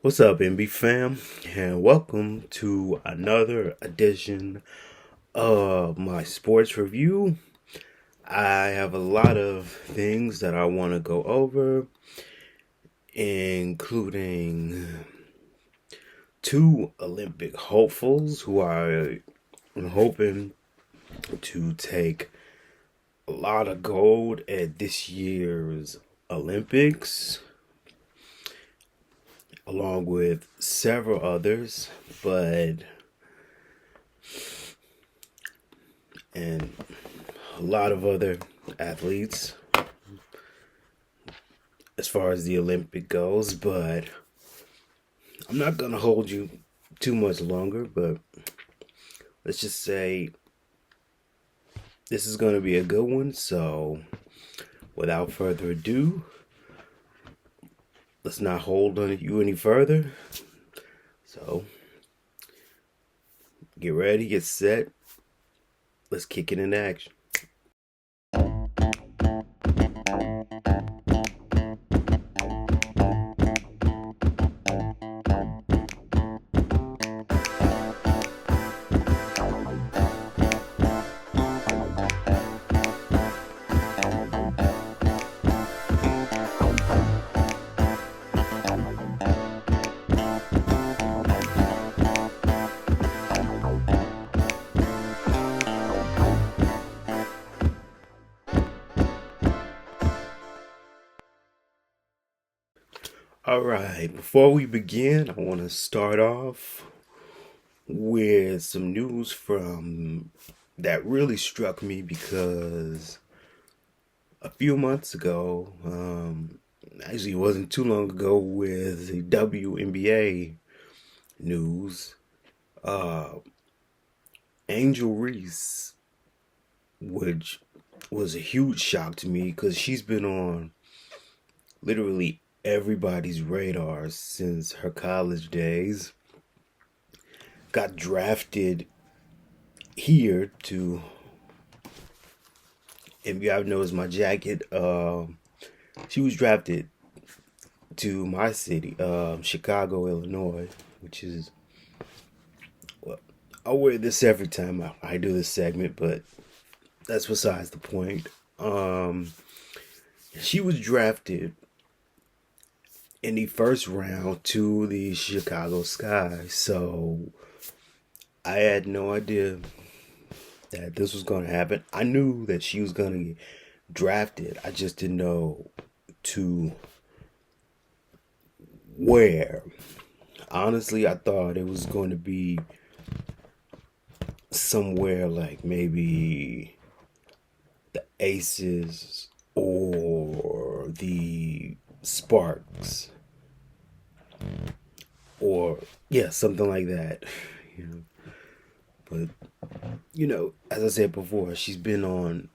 What's up, MB fam? And welcome to another edition of my sports review. I have a lot of things that I want to go over, including two Olympic hopefuls who are hoping to take a lot of gold at this year's Olympics, along with several others, and a lot of other athletes as far as the Olympic goes, but I'm not going to hold you too much longer, but let's just say this is going to be a good one. So without further ado, let's not hold on you any further. So get ready, get set. Let's kick it into action. All right, before we begin, I want to start off with some news from that really struck me because a few months ago, actually it wasn't too long ago, with the WNBA news, uh, Angel Reese, which was a huge shock to me because she's been on literally everybody's radar since her college days. Got drafted here to, if you haven't noticed my jacket, she was drafted to my city, Chicago, Illinois, which is, well, I wear this every time I do this segment, but that's besides the point. She was drafted in the first round to the Chicago Sky, so I had no idea that this was going to happen. I knew that she was going to get drafted. I just didn't know to where. Honestly, I thought it was going to be somewhere like maybe the Aces or the Sparks, or yeah, something like that. You know, but as I said before, she's been on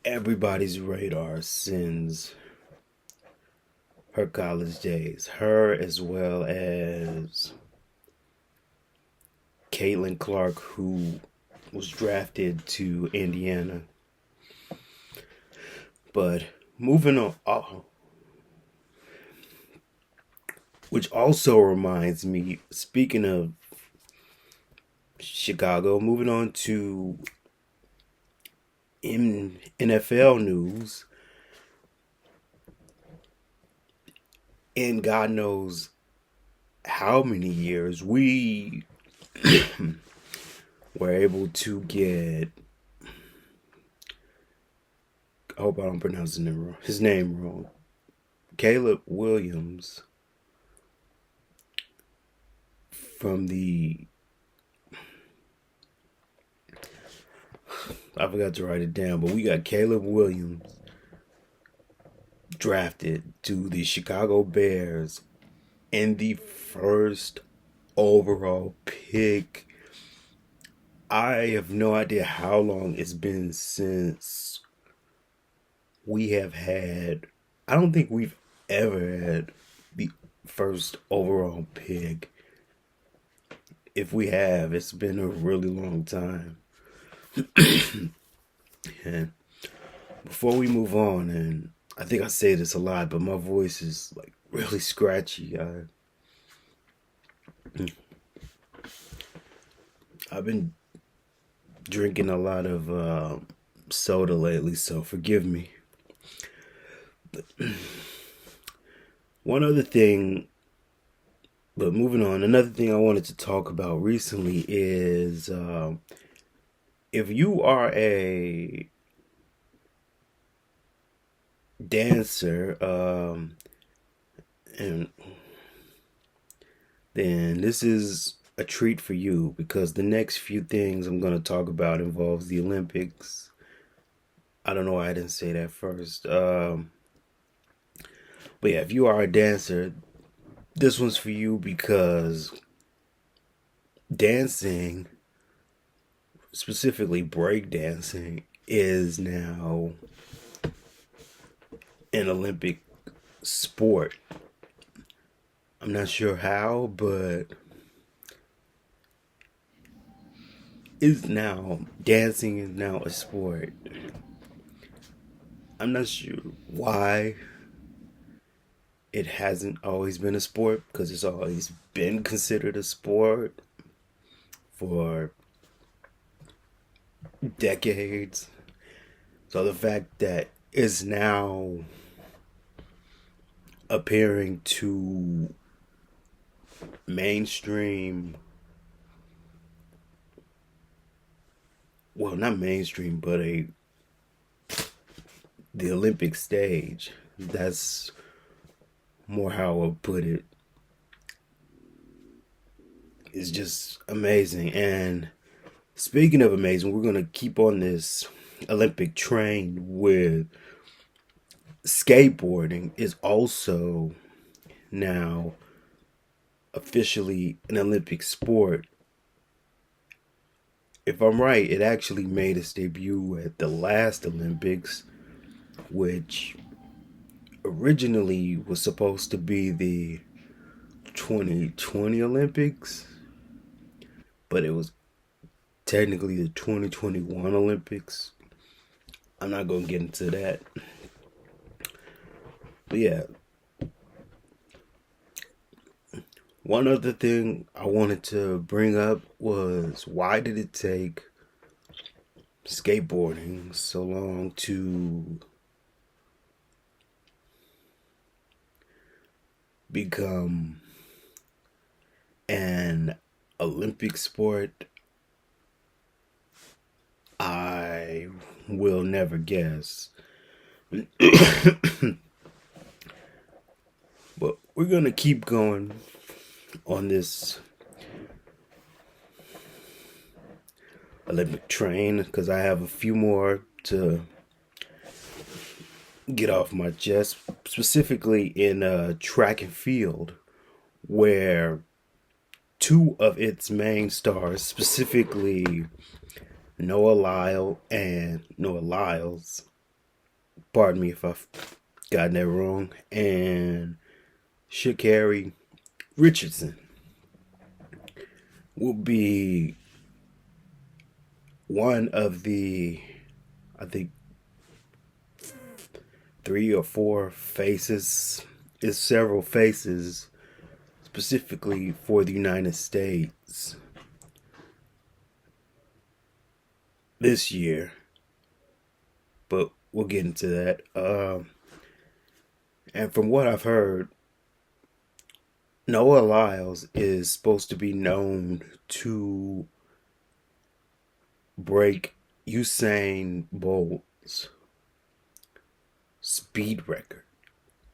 everybody's radar since her college days. Her, as well as Caitlin Clark, who was drafted to Indiana. But moving on, which also reminds me, speaking of Chicago, moving on to NFL news, in God knows how many years we were able to get, I hope I don't pronounce his name wrong, Caleb Williams from the, I forgot to write it down, but we got Caleb Williams drafted to the Chicago Bears in the first overall pick. I have no idea how long it's been since we have had, I don't think we've ever had the first overall pick. If we have, it's been a really long time. And before we move on and I think I say this a lot, but my voice is like really scratchy. I've been drinking a lot of soda lately, so forgive me. One other thing, but moving on, another thing I wanted to talk about recently is if you are a dancer, and then this is a treat for you because the next few things I'm going to talk about involves the Olympics. I don't know why I didn't say that first. But yeah, if you are a dancer, this one's for you because dancing, specifically breakdancing, is now an Olympic sport. I'm not sure how, but is now dancing is now a sport. I'm not sure why it hasn't always been a sport because it's always been considered a sport for decades. So the fact that it's now appearing to mainstream, well, not mainstream, but the Olympic stage. That's more how I would put it. It's just amazing. And speaking of amazing, we're gonna keep on this Olympic train with skateboarding is also now officially an Olympic sport. If I'm right, it actually made its debut at the last Olympics, which originally was supposed to be the 2020 Olympics, but it was technically the 2021 Olympics. I'm not going to get into that. But yeah, one other thing I wanted to bring up was why did it take skateboarding so long to become an Olympic sport? I will never guess. But we're going to keep going on this Olympic train because I have a few more to get off my chest, specifically in track and field, where two of its main stars, specifically Noah Lyles, pardon me if I've gotten that wrong, and Sha'Carri Richardson will be one of the, I think, three or four faces, is several faces specifically for the United States this year. But we'll get into that. And from what I've heard, Noah Lyles is supposed to be known to break Usain Bolt's speed record.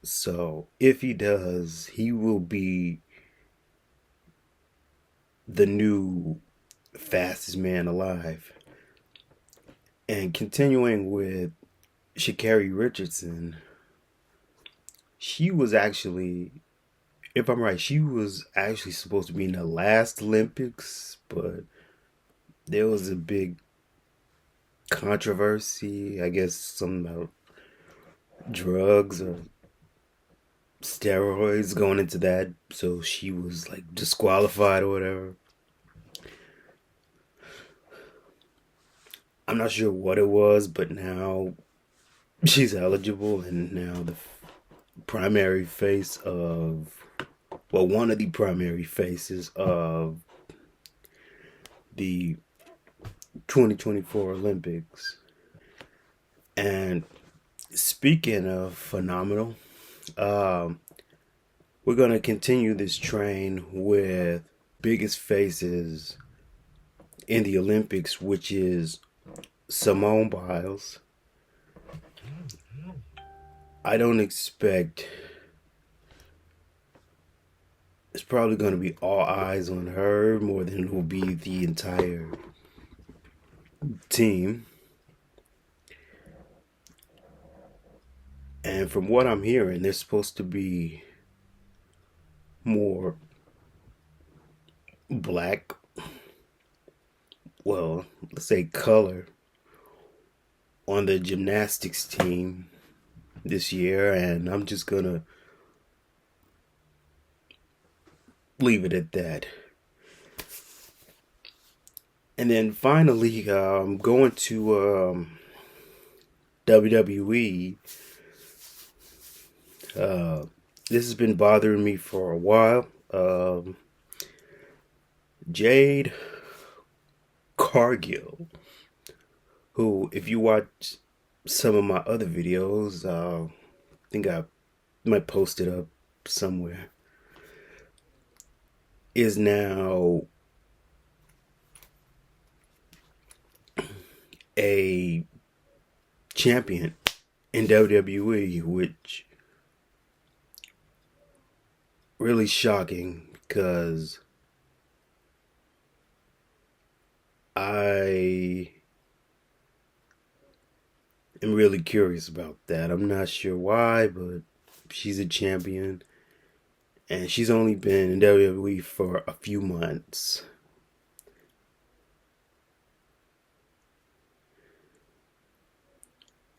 So if he does, he will be the new fastest man alive. And continuing with Sha'Carri Richardson, she was actually, if I'm right, she was actually supposed to be in the last Olympics, but there was a big controversy. I guess something about drugs or steroids going into that, so she was like disqualified or whatever. I'm not sure what it was, but now she's eligible, and now the primary face of, well, one of the primary faces of the 2024 Olympics. And speaking of phenomenal, um, we're going to continue this train with biggest faces in the Olympics, which is Simone Biles. I don't expect, it's probably going to be all eyes on her more than it will be the entire team. And from what I'm hearing, there's supposed to be more black, well, let's say color, on the gymnastics team this year. And I'm just going to leave it at that. And then finally, going to WWE. This has been bothering me for a while. Jade Cargill, who, if you watch some of my other videos, I think I might post it up somewhere, is now a champion in WWE, which really shocking because I am really curious about that. I'm not sure why, but she's a champion and she's only been in WWE for a few months.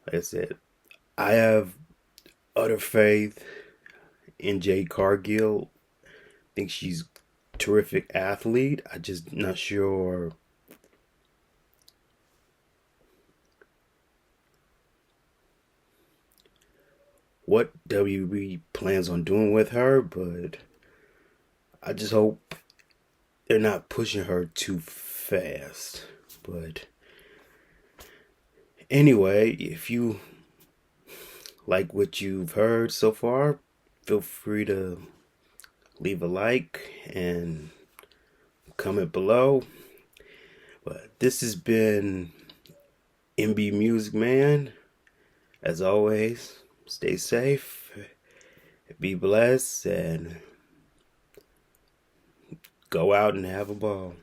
Like I said, I have utter faith in Jade Cargill. I think she's a terrific athlete. I just not sure what WWE plans on doing with her, but I just hope they're not pushing her too fast. But anyway, if you like what you've heard so far, feel free to leave a like and comment below. But this has been MB Music Man. As always, stay safe, be blessed, and go out and have a ball.